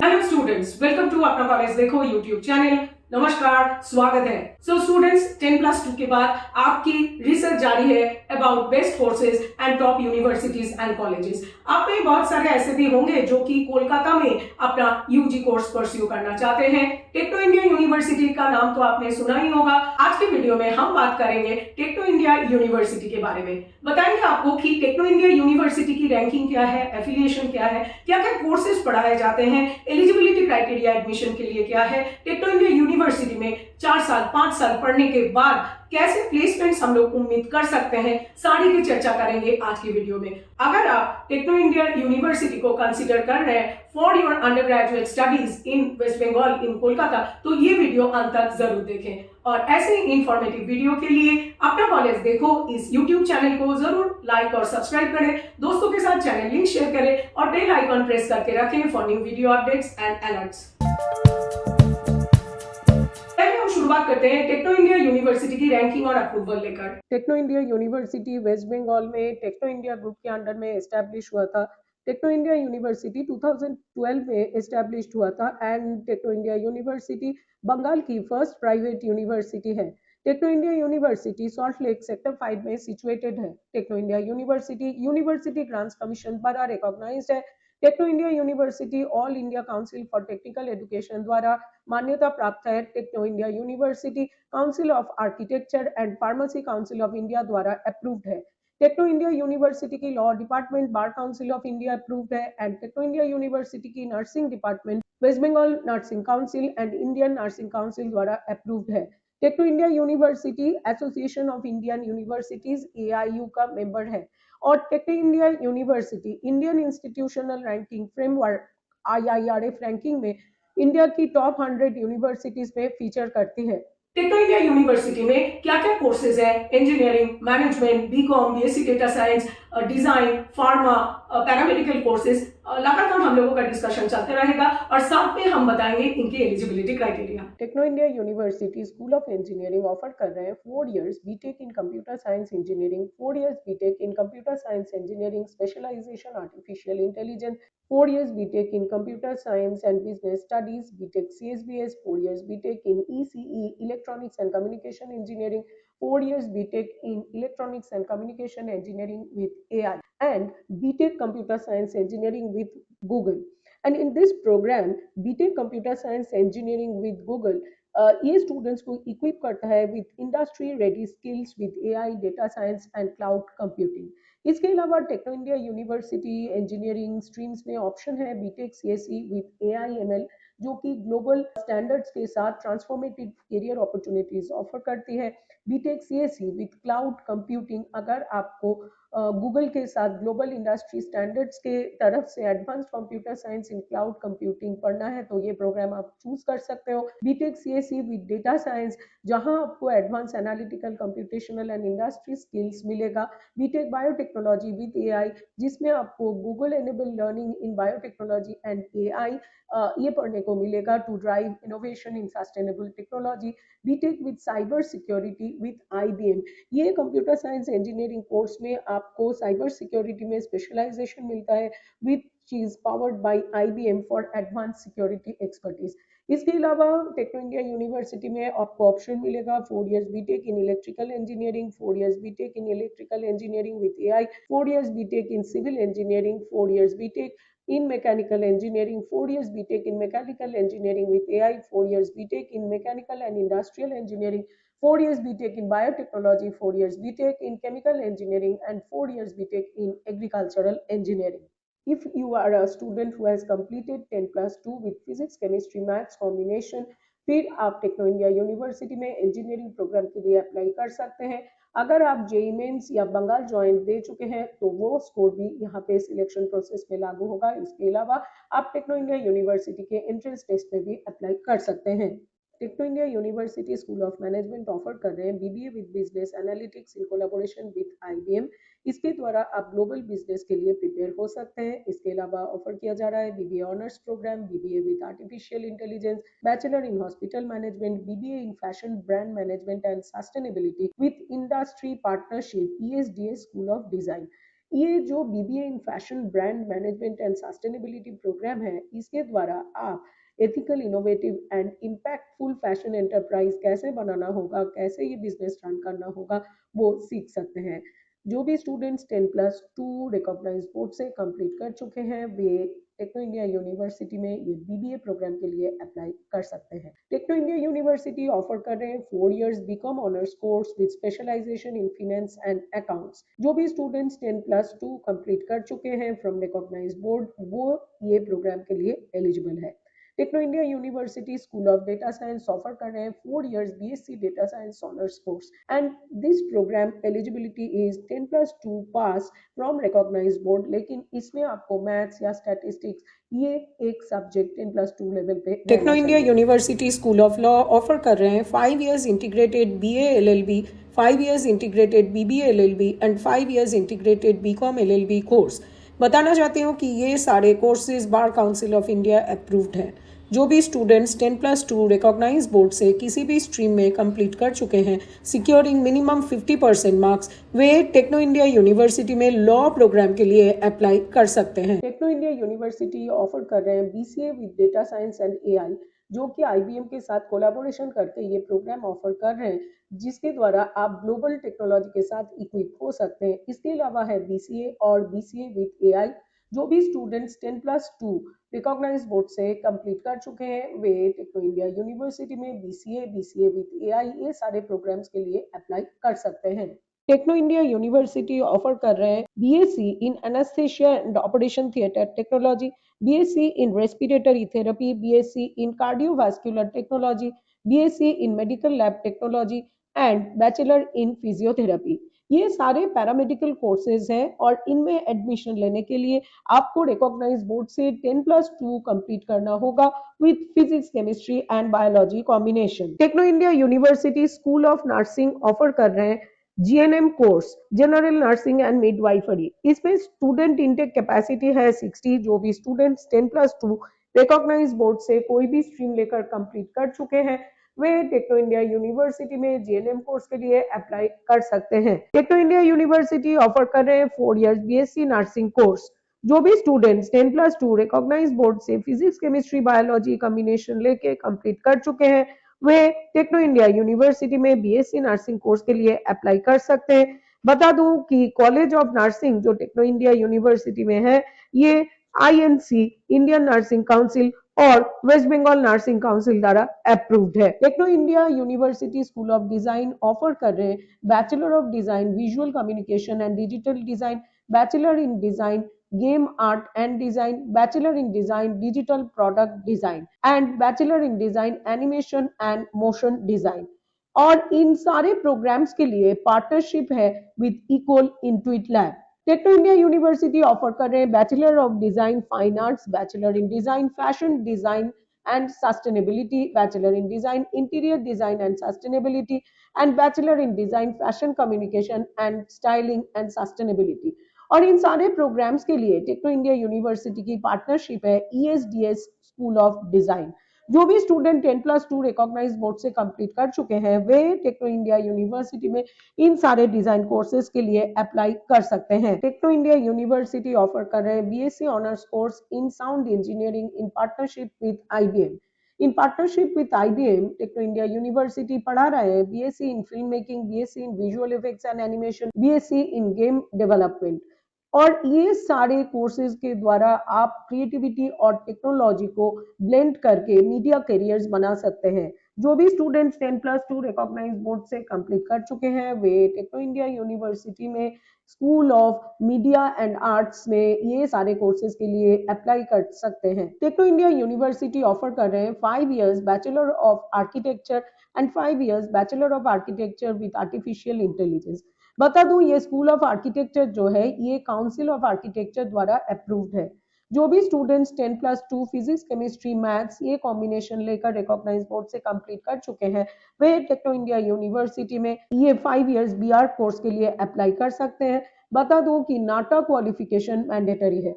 Hello students, welcome to अपना college देखो YouTube channel. नमस्कार, स्वागत है। सो स्टूडेंट्स, 10+2 के बाद आपकी रिसर्च जारी है about best courses and top universities and colleges. आप में बहुत सारे ऐसे भी होंगे जो कि कोलकाता में अपना यूजी कोर्स परस्यू करना चाहते हैं। टेक्नो इंडिया यूनिवर्सिटी का नाम तो आपने सुना ही होगा। आज की वीडियो में हम बात करेंगे टेक्नो इंडिया यूनिवर्सिटी के बारे में। बताएंगे आपको कि टेक्नो इंडिया यूनिवर्सिटी की रैंकिंग क्या है, एफिलिएशन क्या है, क्या क्या कोर्सेज पढ़ाए जाते हैं, एलिजिबिलिटी क्राइटेरिया एडमिशन के लिए क्या है, टेक्नो इंडिया यूनिवर्सिटी में 4 साल 5 साल पढ़ने के बाद कैसे प्लेसमेंट्स हम लोग उम्मीद कर सकते हैं, सारी की चर्चा करेंगे आज की वीडियो में। अगर आप टेक्नो इंडिया यूनिवर्सिटी को कंसीडर कर रहे हैं for your undergraduate studies in West Bengal in Kolkata, तो ये वीडियो अंत तक जरूर देखें। और ऐसे ही इंफॉर्मेटिव वीडियो के लिए अपना कॉलेज देखो इस यूट्यूब चैनल को जरूर लाइक और सब्सक्राइब करें, दोस्तों के साथ चैनल लिंक शेयर करें और बेल आइकन प्रेस करके रखें for new video updates and alerts. शुरुआत करते हैं टेक्नो इंडिया यूनिवर्सिटी की रैंकिंग और अप्रूवल लेकर। Techno India University West Bengal में टेक्नो इंडिया ग्रुप के अंडर में एस्टैब्लिश हुआ था। टेक्नो इंडिया यूनिवर्सिटी 2012 में एस्टैब्लिश हुआ था and Techno India University Bengal की फर्स्ट प्राइवेट यूनिवर्सिटी है। Techno India University Salt Lake sector 5 में सिचुएटेड है। Techno India University University Grants Commission द्वारा रिकॉग्नाइज्ड है। Techno India University All India Council for Technical Education द्वारा मान्यता प्राप्त है। Techno India University Council of Architecture and Pharmacy Council of India द्वारा approved है। टेक्नो इंडिया यूनिवर्सिटी की law department Bar Council of India approved है and Techno India University की nursing department West Bengal Nursing Council and Indian Nursing Council द्वारा approved है। Techno India University Association of Indian Universities AIU का member है और Techno India University Indian Institutional Ranking Framework IIRF ranking में India की top 100 universities में feature करती है। टेक्नो इंडिया यूनिवर्सिटी में क्या क्या कोर्सेज है? Engineering, management, B Com, BSc data science, design, pharma, paramedical courses, लगातार हम लोगों का डिस्कशन चलते रहेगा और साथ में हम बताएंगे इनकी eligibility criteria. Techno India University School of Engineering offer कर रहे हैं 4 years B Tech in computer science engineering, 4 years B Tech in computer science engineering specialisation artificial intelligence, 4 years BTech in Computer Science and Business Studies, BTech CSBS, 4 years BTech in ECE, Electronics and Communication Engineering, 4 years BTech in Electronics and Communication Engineering with AI, and BTech Computer Science Engineering with Google. And in this program, BTech Computer Science Engineering with Google, ये स्टूडेंट्स को equip करता है with industry ready skills with AI, data science and cloud computing. इसके अलावा Techno India University engineering streams में option है B Tech CSE with AI/ML, जो कि ग्लोबल स्टैंडर्ड्स के साथ ट्रांसफॉर्मेटिव करियर अपॉर्चुनिटीज ऑफर करती है। B Tech CSE with cloud computing, अगर आपको गूगल के साथ ग्लोबल इंडस्ट्री स्टैंडर्ड्स के तरफ से एडवांस कंप्यूटर साइंस इन क्लाउड कंप्यूटिंग पढ़ना है तो ये प्रोग्राम आप चूज कर सकते हो। B Tech CSE with data science, जहां आपको advance analytical computational and industry skills मिलेगा। बीटेक बायोटेक्नोलॉजी विद AI, जिसमें आपको Google enable learning in biotechnology and AI ये पढ़ने को मिलेगा to drive innovation in sustainable technology. B Tech with cyber security with IBM, ये कंप्यूटर साइंस इंजीनियरिंग कोर्स में आपको साइबर सिक्योरिटी में स्पेशलाइजेशन मिलता है which is powered by IBM for advance security expertise. इसके अलावा टेक्नो इंडिया यूनिवर्सिटी में आपको ऑप्शन मिलेगा 4 years B Tech in electrical engineering, 4 years B Tech in electrical engineering with AI, 4 years B Tech in civil engineering, 4 years B Tech in mechanical engineering, 4 years BTech in mechanical engineering with AI, 4 years BTech in mechanical and industrial engineering, 4 years BTech in biotechnology, 4 years BTech in chemical engineering, and 4 years BTech in agricultural engineering. If you are a student who has completed 10+2 with physics, chemistry, maths combination, फिर आप techno India university में engineering programme के लिए apply कर सकते हैं। अगर आप JEE मेंस या बंगाल जॉइंट दे चुके हैं तो वो स्कोर भी यहाँ पे सिलेक्शन प्रोसेस में लागू होगा। इसके अलावा आप टेक्नो इंडिया यूनिवर्सिटी के एंट्रेंस टेस्ट में भी अप्लाई कर सकते हैं। Techno India University School of Management offer कर रहे हैं BBA with business analytics in collaboration with IBM। इसके द्वारा आप ग्लोबल बिजनेस के लिए प्रिपेयर हो सकते हैं। इसके अलावा ऑफर किया जा रहा है BBA honours programme, BBA with artificial intelligence, bachelor in hospital management, BBA in fashion brand management and sustainability with industry partnership ESDS School of Design. ये जो BBA in fashion brand management and sustainability programme है, इसके द्वारा आप ethical, innovative and impactful fashion enterprise कैसे बनाना होगा, कैसे ये बिजनेस रन करना होगा, वो सीख सकते हैं। जो भी स्टूडेंट्स 10+2 रिकॉग्नाइज्ड बोर्ड से कंप्लीट कर चुके हैं, वे टेक्नो इंडिया यूनिवर्सिटी में ये बीबीए प्रोग्राम के लिए अप्लाई कर सकते हैं। टेक्नो इंडिया यूनिवर्सिटी ऑफर कर रहे हैं 4 years B Com honours course with specialisation in finance and accounts. जो भी स्टूडेंट्स 10+2 कंप्लीट कर चुके हैं फ्रॉम रिकॉग्नाइज्ड बोर्ड, वो ये प्रोग्राम के लिए एलिजिबल है। Techno India University School of Data Science offer कर रहे हैं 4 years BSc data science honours course and this programme eligibility is 10+2 pass from recognised board, लेकिन इसमें आपको मैथ्स या स्टैटिस्टिक्स ये एक सब्जेक्ट 10+2 लेवल पे Techno India University School of Law offer कर रहे हैं 5 years integrated BA LLB, 5 years integrated BBA LLB and 5 years integrated B Com LLB course. बताना चाहती हूँ कि ये सारे courses bar Council of India approved हैं। जो भी स्टूडेंट्स 10+2 रिकॉग्नाइज बोर्ड से किसी भी स्ट्रीम में कंप्लीट कर चुके हैं, सिक्योरिंग मिनिमम 50% मार्क्स, वे टेक्नो इंडिया यूनिवर्सिटी में लॉ प्रोग्राम के लिए अप्लाई कर सकते हैं। टेक्नो इंडिया यूनिवर्सिटी ऑफर कर रहे हैं BCA with data science and AI, जो कि आईबीएम के साथ कोलैबोरेशन करके ये प्रोग्राम ऑफर कर रहे हैं, जिसके द्वारा आप ग्लोबल टेक्नोलॉजी के साथ इक्विप हो सकते हैं। इसके अलावा है बीसीए और बीसीए विद एआई। जो भी स्टूडेंट्स 10+2 रिकॉग्नाइज बोर्ड से कंप्लीट कर चुके हैं, वे टेक्नो इंडिया यूनिवर्सिटी में बीसीए, बीसीए विद एआई ये सारे प्रोग्राम्स के लिए अप्लाई कर सकते हैं। टेक्नो इंडिया यूनिवर्सिटी ऑफर कर रहे हैं BSc in anaesthesia and operation theatre technology, BSc in respiratory therapy, BSc in cardiovascular technology, BSc in medical lab technology and bachelor in physiotherapy. ये सारे पैरामेडिकल कोर्सेज हैं और इनमें एडमिशन लेने के लिए आपको रिकॉग्नाइज बोर्ड से 10+2 कंप्लीट करना होगा with physics, chemistry and biology combination. Techno India University School of Nursing offer कर रहे हैं GNM course, general nursing and midwifery. इसमें स्टूडेंट इनटेक कैपेसिटी है 60। जो भी स्टूडेंट्स 10+2 रिकॉग्नाइज बोर्ड से कोई भी स्ट्रीम लेकर कंप्लीट कर चुके हैं, वे टेक्नो इंडिया यूनिवर्सिटी में जीएनएम कोर्स के लिए अप्लाई कर सकते हैं। टेक्नो इंडिया यूनिवर्सिटी ऑफर कर रहे हैं 4 इयर्स बीएससी नर्सिंग कोर्स। जो भी स्टूडेंट्स 10+2 रिकॉग्नाइज बोर्ड से फिजिक्स, केमिस्ट्री, बायोलॉजी कॉम्बिनेशन लेके कंप्लीट कर चुके हैं, वे टेक्नो इंडिया यूनिवर्सिटी में बीएससी नर्सिंग कोर्स के लिए अप्लाई कर सकते हैं। बता दूं कि कॉलेज ऑफ नर्सिंग जो टेक्नो इंडिया यूनिवर्सिटी में है, ये आईएनसी, इंडियन नर्सिंग काउंसिल और वेस्ट बंगाल नर्सिंग काउंसिल द्वारा अप्रूव्ड है। Techno India University School of Design offer कर रहे हैं bachelor of design visual communication and digital design, bachelor in design game art and design, bachelor in design digital product design and bachelor in design animation and motion design. और इन सारे programmes के लिए partnership है with equal intuit lab. Techno India University offer कर रहे हैं bachelor of design fine arts, bachelor in design fashion design and sustainability, bachelor in design interior design and sustainability and bachelor in design fashion communication and styling and sustainability. और इन सारे programmes के लिए techno India University की partnership है ESDS school of design. जो भी student 10+2 recognise board से कंप्लीट कर चुके हैं, वे टेक्नो इंडिया यूनिवर्सिटी में इन सारे डिजाइन कोर्सेज के लिए अप्लाई कर सकते हैं। टेक्नो इंडिया यूनिवर्सिटी ऑफर कर रहे हैं BSc honours course in sound engineering in partnership with IBM. In partnership with IBM, Techno India University पढ़ा रहे हैं BSc in film making, BSc in visual effects and animation, BSc in game development. और ये सारे courses के द्वारा आप creativity और टेक्नोलॉजी को ब्लेंड करके मीडिया करियर्स बना सकते हैं। जो भी स्टूडेंट्स 10+2 रिकॉग्नाइज बोर्ड से कंप्लीट कर चुके हैं, वे टेक्नो इंडिया यूनिवर्सिटी में school of media and arts में ये सारे कोर्सेज के लिए अप्लाई कर सकते हैं। टेक्नो इंडिया यूनिवर्सिटी ऑफर कर रहे हैं 5 years bachelor of Architecture and 5 years bachelor of architecture with artificial intelligence. बता दूं, ये स्कूल ऑफ आर्किटेक्चर जो है, ये काउंसिल ऑफ आर्किटेक्चर द्वारा अप्रूव्ड है। जो भी स्टूडेंट्स 10+2 फिजिक्स, केमिस्ट्री, मैथ्स ये कॉम्बिनेशन लेकर रिकॉग्नाइज बोर्ड से कंप्लीट कर चुके हैं, वे टेक्नो इंडिया यूनिवर्सिटी में ये 5 इयर्स बीआर कोर्स के लिए अप्लाई कर सकते हैं। बता दूं कि नाटा क्वालिफिकेशन मैंडेटरी है।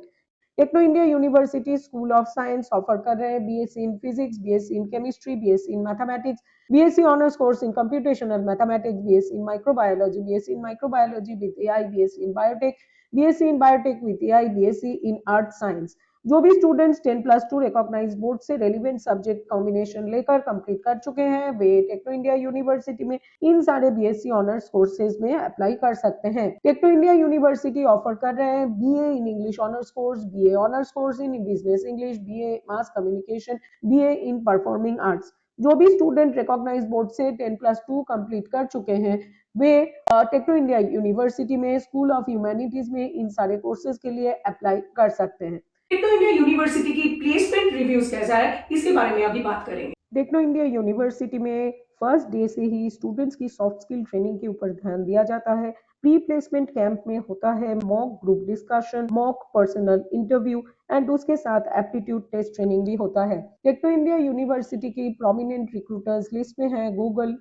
Techno India University School of Science offer कर रहे हैं BSc in physics, BSc in chemistry, BSc in mathematics, BSc honours course in computational mathematics, BSc in microbiology, BSc in microbiology with AI, BSc in biotech, BSc in biotech with AI, BSc in earth science. जो भी students 10+2 recognise board से relevant subject combination लेकर complete कर चुके हैं, वे Techno India university में इन सारे बीएससी ऑनर्स कोर्सेज में अप्लाई कर सकते हैं। टेक्नो इंडिया यूनिवर्सिटी ऑफर कर रहे हैं BA in English honours course, BA honours course in business English, BA mass communication, BA in performing arts. जो भी स्टूडेंट रिकॉग्नाइज बोर्ड से 10+2 कंप्लीट कर चुके हैं, वे टेक्नो इंडिया यूनिवर्सिटी में स्कूल ऑफ ह्यूमैनिटीज में इन सारे कोर्सेज के लिए अप्लाई कर सकते हैं। टेक्नो इंडिया यूनिवर्सिटी की प्लेसमेंट रिव्यूज कैसा है, इसके बारे में अभी बात करेंगे। टेक्नो इंडिया यूनिवर्सिटी में फर्स्ट डे से ही स्टूडेंट्स की सॉफ्ट स्किल ट्रेनिंग के ऊपर ध्यान दिया जाता है। प्री प्लेसमेंट कैंप में होता है mock group discussion, mock personal interview and उसके साथ एप्टीट्यूड टेस्ट ट्रेनिंग भी होता है। टेक्नो इंडिया यूनिवर्सिटी की प्रोमिनेंट रिक्रूटर्स लिस्ट में है Google,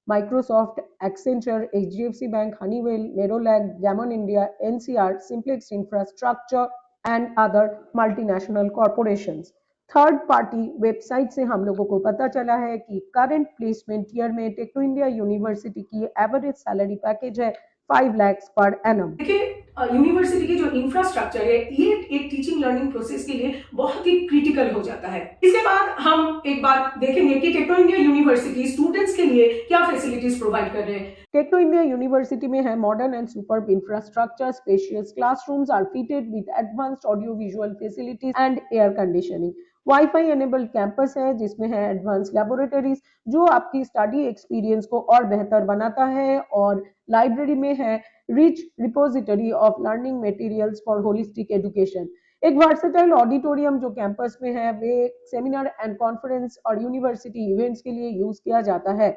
Microsoft, Accenture, HDFC bank, Honeywell, Nerolac, Gammon India, NCR, simplex infrastructure and other multinational corporations. Third party website से हम लोगों को पता चला है कि करंट प्लेसमेंट ईयर में टेक्नो इंडिया यूनिवर्सिटी की एवरेज सैलरी पैकेज है 5 लाख पर एनम। देखिए, यूनिवर्सिटी की जो इंफ्रास्ट्रक्चर है ये एक टीचिंग लर्निंग प्रोसेस के लिए बहुत ही क्रिटिकल हो जाता है। इसके बाद हम एक बार देखेंगे कि टेक्नो इंडिया यूनिवर्सिटी स्टूडेंट्स के लिए क्या फैसिलिटीज प्रोवाइड कर रहे हैं। टेक्नो इंडिया यूनिवर्सिटी में है modern and superb infrastructure, spacious classrooms are fitted with advanced audio visual facilities and air conditioning. Wifi enabled campus है जिसमें है एडवांस लैबोरेटरीज जो आपकी स्टडी एक्सपीरियंस को और बेहतर बनाता है, और लाइब्रेरी में है rich repository of learning materials for holistic education. एक वर्सेटाइल ऑडिटोरियम जो कैंपस में है वे सेमिनार एंड कॉन्फ्रेंस और यूनिवर्सिटी इवेंट्स के लिए यूज किया जाता है।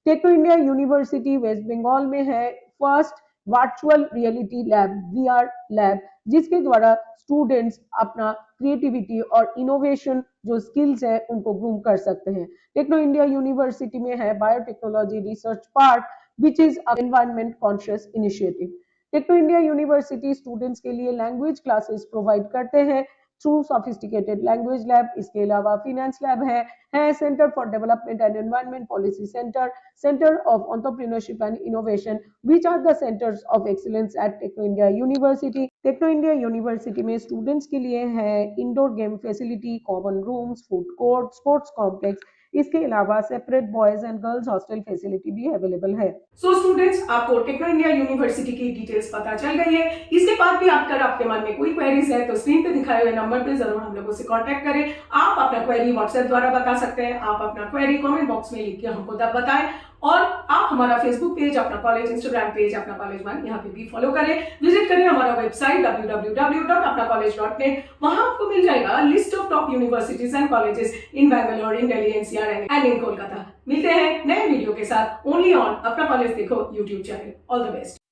Techno India University West Bengal में है first virtual reality lab, VR lab, जिसके द्वारा स्टूडेंट्स अपना क्रिएटिविटी और इनोवेशन जो स्किल्स है उनको ग्रूम कर सकते हैं। टेक्नो इंडिया यूनिवर्सिटी में है biotechnology research park which is environment conscious initiative. Techno India University students के लिए लैंग्वेज क्लासेस प्रोवाइड करते हैं थ्रू सोफिस्टिकेटेड लैंग्वेज लैब। इसके अलावा फिनेंस लैब है centre for development and environment policy centre, centre of entrepreneurship and innovation, which are the centres of excellence at Techno India University. टेक्नो India university में students के लिए है indoor game facility, common rooms, food court, sports complex. इसके अलावा separate boys and girls hostel facility भी available है। So students, आपको टेक्नो इंडिया यूनिवर्सिटी की डिटेल्स पता चल गई है। इसके बाद भी अगर आपके मन में कोई क्वेरीज है तो स्क्रीन पे दिखाए हुए नंबर पे जरूर हम लोगों से कांटेक्ट करें। आप अपना क्वेरी व्हाट्सएप द्वारा बता सकते हैं, आप अपना क्वेरी कमेंट बॉक्स में लिख के हमको तब बताएं, और आप हमारा फेसबुक पेज, अपना कॉलेज इंस्टाग्राम पेज अपना कॉलेज वन यहाँ पे भी फॉलो करें। विजिट करें हमारा वेबसाइट www.apnacollege.net। वहां आपको मिल जाएगा list of top universities and colleges in Bangalore, in Delhi, NCR and in Kolkata. मिलते हैं नए वीडियो के साथ ओनली ऑन अपना कॉलेज देखो YouTube channel. All the best.